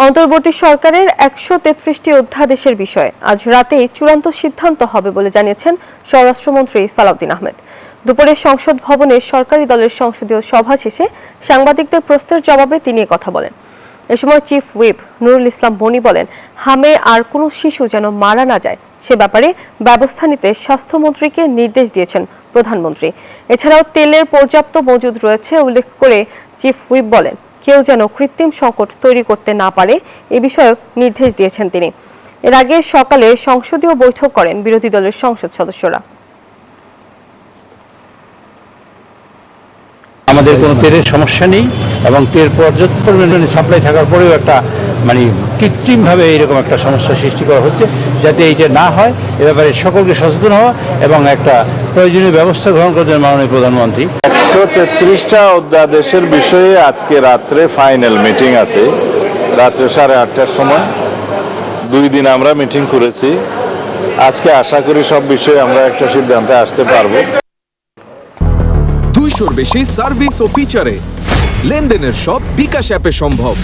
অন্তর্বর্তী সরকারের ১৩৩টি অধ্যাদেশের বিষয়ে আজ রাতেই চূড়ান্ত সিদ্ধান্ত হবে বলে জানিয়েছেন স্বরাষ্ট্রমন্ত্রী সালাউদ্দিন আহমেদ। দুপুরে সংসদ ভবনে সরকারি দলের সংসদীয় সভা শেষে সাংবাদিকদের প্রশ্নের জবাবে তিনি কথা বলেন। এ সময় চিফ হুইপ নুরুল ইসলাম বনি বলেন, হামে আর কোনো শিশু যেন মারা না যায় সে ব্যাপারে ব্যবস্থা নিতে স্বাস্থ্যমন্ত্রীকে নির্দেশ দিয়েছেন প্রধানমন্ত্রী। এছাড়াও তেলের পর্যাপ্ত মজুদ রয়েছে উল্লেখ করে চিফ হুইপ বলেন, কেউ যেন কৃত্রিম সংকট তৈরি করতে না পারে এ বিষয়ে নির্দেশ দিয়েছেন তিনি। এর আগে সকালে সংসদীয় বৈঠক করেন বিরোধী দলের সংসদ সদস্যরা। আমাদের কোনো তেলের সমস্যা নেই এবং তেল পর্যাপ্ত পরিমাণে সাপ্লাই থাকার পরেও একটা কৃত্রিমভাবে এরকম একটা সমস্যা সৃষ্টি করা হচ্ছে। যাতে এইটা না হয় এ ব্যাপারে সকলকে সচেতন হওয়া এবং একটা প্রয়োজনীয় ব্যবস্থা গ্রহণ করবেন মাননীয় প্রধানমন্ত্রী। ১৩৩টা অধ্যাদেশের বিষয়ে আজকে রাত্রে ফাইনাল মিটিং আছে, রাত্রে 8:30টার সময়। 2 দিন আমরা মিটিং করেছি। আজকে আশা করি সব বিষয়ে আমরা একটা সিদ্ধান্তে আসতে পারবো। 200-র বেশি সার্ভিস ও ফিচারে লেনদেনের সব বিকাশ অ্যাপে সম্ভব।